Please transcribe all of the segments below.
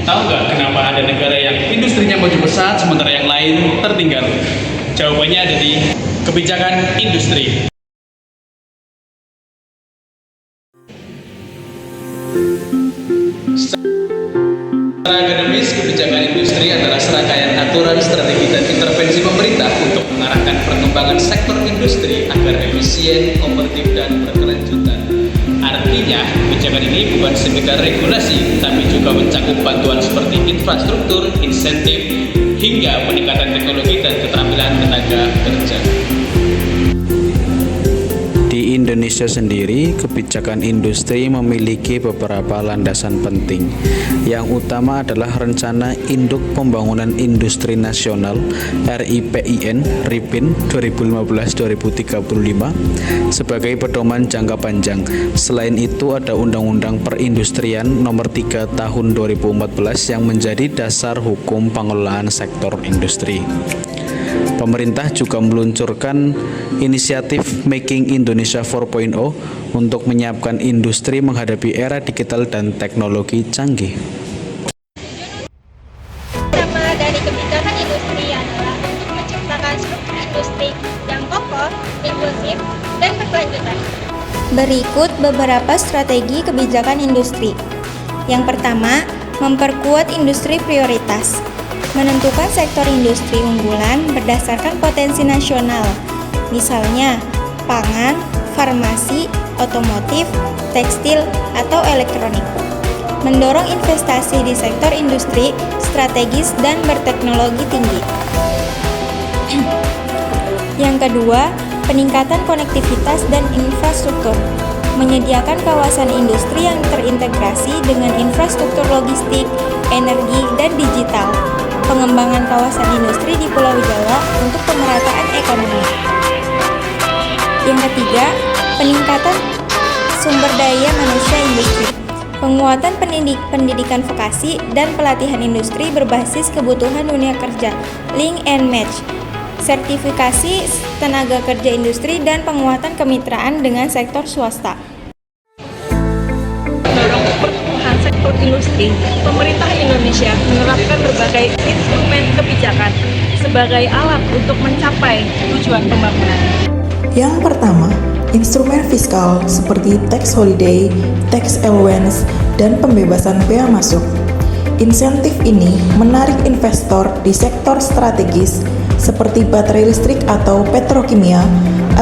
Tahu nggak kenapa ada negara yang industrinya maju pesat sementara yang lain tertinggal? Jawabannya ada di kebijakan industri. Secara akademis, kebijakan industri adalah serangkaian aturan, strategi, dan intervensi pemerintah untuk mengarahkan perkembangan sektor industri agar efisien, kompetitif, dan berkelanjutan. Artinya, kebijakan ini bukan sekedar regulasi, tapi juga mencakup bantuan seperti infrastruktur, insentif, hingga peningkatan teknologi dan keterampilan tenaga kerja. Di Indonesia sendiri, kebijakan industri memiliki beberapa landasan penting. Yang utama adalah Rencana Induk Pembangunan Industri Nasional (RIPIN) 2015-2035 sebagai pedoman jangka panjang. Selain itu, ada Undang-Undang Perindustrian Nomor 3 Tahun 2014 yang menjadi dasar hukum pengelolaan sektor industri. Pemerintah juga meluncurkan inisiatif Making Indonesia 4.0 untuk menyiapkan industri menghadapi era digital dan teknologi canggih. Utama dari kebijakan industri adalah untuk menciptakan struktur industri yang kokoh, inklusif, dan berkelanjutan. Berikut beberapa strategi kebijakan industri. Yang pertama, memperkuat industri prioritas. Menentukan sektor industri unggulan berdasarkan potensi nasional, misalnya pangan, farmasi, otomotif, tekstil, atau elektronik. Mendorong investasi di sektor industri strategis dan berteknologi tinggi. Yang kedua, peningkatan konektivitas dan infrastruktur. Menyediakan kawasan industri yang terintegrasi dengan infrastruktur logistik, energi, dan digital. Pengembangan kawasan industri di Pulau Jawa untuk pemerataan ekonomi. Yang ketiga, peningkatan sumber daya manusia industri. Penguatan pendidikan vokasi dan pelatihan industri berbasis kebutuhan dunia kerja, link and match. Sertifikasi tenaga kerja industri dan penguatan kemitraan dengan sektor swasta. Pertumbuhan sektor industri, pemerintah Indonesia menerapkan berbagai instrumen kebijakan sebagai alat untuk mencapai tujuan pembangunan. Yang pertama, instrumen fiskal seperti tax holiday, tax allowance, dan pembebasan bea masuk. Insentif ini menarik investor di sektor strategis seperti baterai listrik atau petrokimia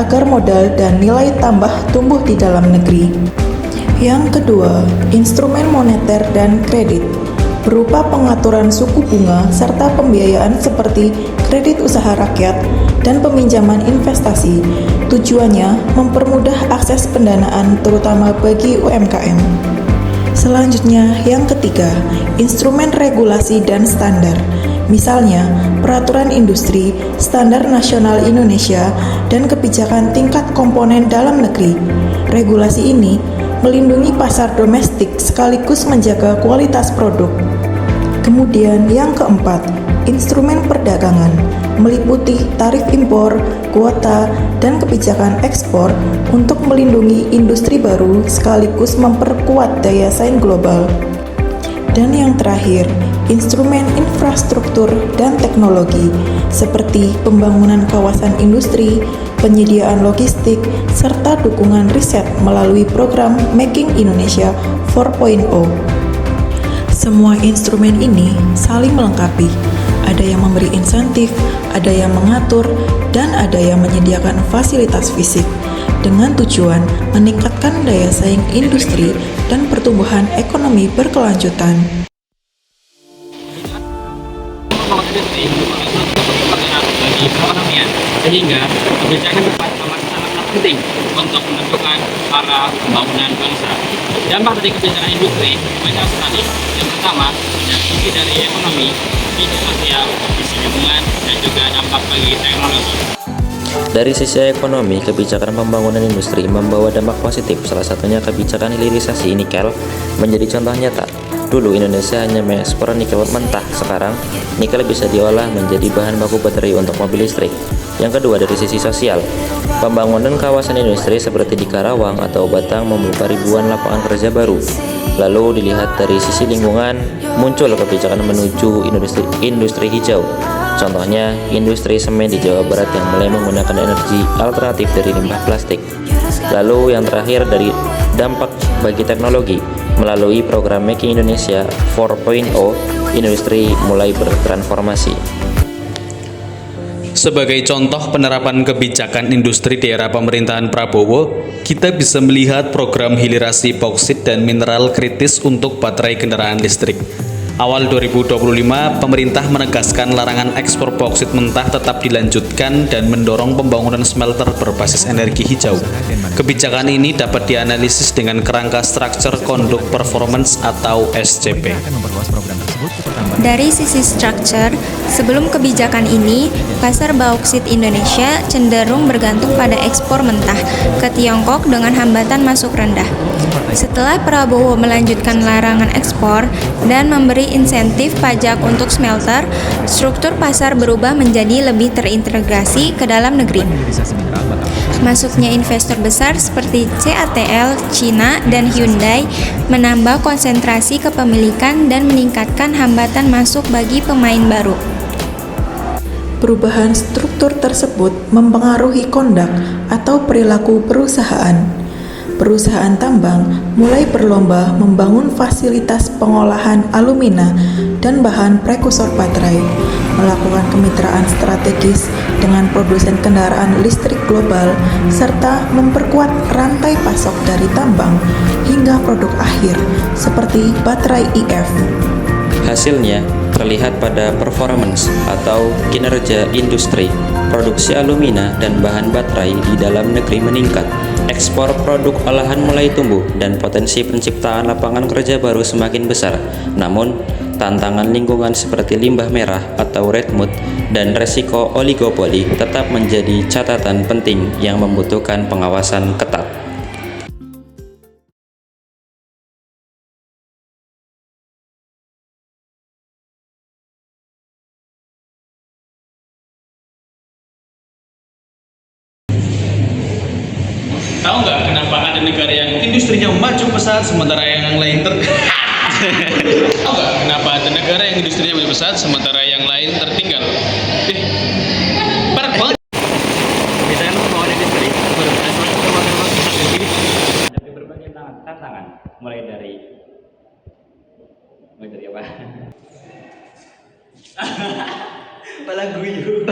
agar modal dan nilai tambah tumbuh di dalam negeri. Yang kedua, instrumen moneter dan kredit berupa pengaturan suku bunga serta pembiayaan seperti kredit usaha rakyat dan peminjaman investasi. Tujuannya mempermudah akses pendanaan terutama bagi UMKM. Selanjutnya, yang ketiga, instrumen regulasi dan standar. Misalnya, peraturan industri, standar nasional Indonesia, dan kebijakan tingkat komponen dalam negeri. Regulasi ini melindungi pasar domestik sekaligus menjaga kualitas produk. Kemudian yang keempat, instrumen perdagangan meliputi tarif impor, kuota, dan kebijakan ekspor untuk melindungi industri baru sekaligus memperkuat daya saing global. Dan yang terakhir, instrumen infrastruktur dan teknologi seperti pembangunan kawasan industri, penyediaan logistik, serta dukungan riset melalui program Making Indonesia 4.0. Semua instrumen ini saling melengkapi. Ada yang memberi insentif, ada yang mengatur, dan ada yang menyediakan fasilitas fisik dengan tujuan meningkatkan daya saing industri dan pertumbuhan ekonomi berkelanjutan. Bagi perekonomian, sehingga kebijakan tersebut sangat penting untuk menentukan arah pembangunan bangsa. Dampak dari kebijakan industri banyak sekali. Yang pertama, ada segi dari ekonomi, segi sosial, sisi lingkungan, dan juga dampak bagi teknologi. Dari sisi ekonomi, kebijakan pembangunan industri membawa dampak positif. Salah satunya kebijakan hilirisasi nikel menjadi contoh nyata. Dulu Indonesia hanya mengekspor nikel mentah, sekarang nikel bisa diolah menjadi bahan baku baterai untuk mobil listrik. Yang kedua, dari sisi sosial, pembangunan kawasan industri seperti di Karawang atau Batang membuka ribuan lapangan kerja baru. Lalu dilihat dari sisi lingkungan, muncul kebijakan menuju industri hijau. Contohnya, industri semen di Jawa Barat yang mulai menggunakan energi alternatif dari limbah plastik. Lalu yang terakhir dari dampak bagi teknologi, melalui program Making Indonesia 4.0, industri mulai bertransformasi. Sebagai contoh penerapan kebijakan industri di era pemerintahan Prabowo, kita bisa melihat program hilirisasi bauksit dan mineral kritis untuk baterai kendaraan listrik. Awal 2025, pemerintah menegaskan larangan ekspor bauksit mentah tetap dilanjutkan dan mendorong pembangunan smelter berbasis energi hijau. Kebijakan ini dapat dianalisis dengan kerangka Structure Conduct Performance atau SCP. Dari sisi structure, sebelum kebijakan ini, pasar bauksit Indonesia cenderung bergantung pada ekspor mentah ke Tiongkok dengan hambatan masuk rendah. Setelah Prabowo melanjutkan larangan ekspor dan memberi insentif pajak untuk smelter, struktur pasar berubah menjadi lebih terintegrasi ke dalam negeri. Masuknya investor besar seperti CATL, Cina, dan Hyundai menambah konsentrasi kepemilikan dan meningkatkan hambatan masuk bagi pemain baru. Perubahan struktur tersebut mempengaruhi kondak atau perilaku perusahaan. Perusahaan tambang mulai berlomba membangun fasilitas pengolahan alumina dan bahan prekursor baterai, melakukan kemitraan strategis dengan produsen kendaraan listrik global, serta memperkuat rantai pasok dari tambang hingga produk akhir seperti baterai EV. Hasilnya terlihat pada performance atau kinerja industri. Produksi alumina dan bahan baterai di dalam negeri meningkat, ekspor produk olahan mulai tumbuh, dan potensi penciptaan lapangan kerja baru semakin besar. Namun, tantangan lingkungan seperti limbah merah atau red mud dan resiko oligopoli tetap menjadi catatan penting yang membutuhkan pengawasan ketat. Tahu nggak kenapa ada negara yang industrinya maju pesat sementara yang lain Tahu nggak kenapa ada negara yang industrinya maju pesat sementara yang lain tertinggal? Parah banget. Misalnya pembangunan industri ada berbagai tantangan, mulai dari apa? Malah guyu.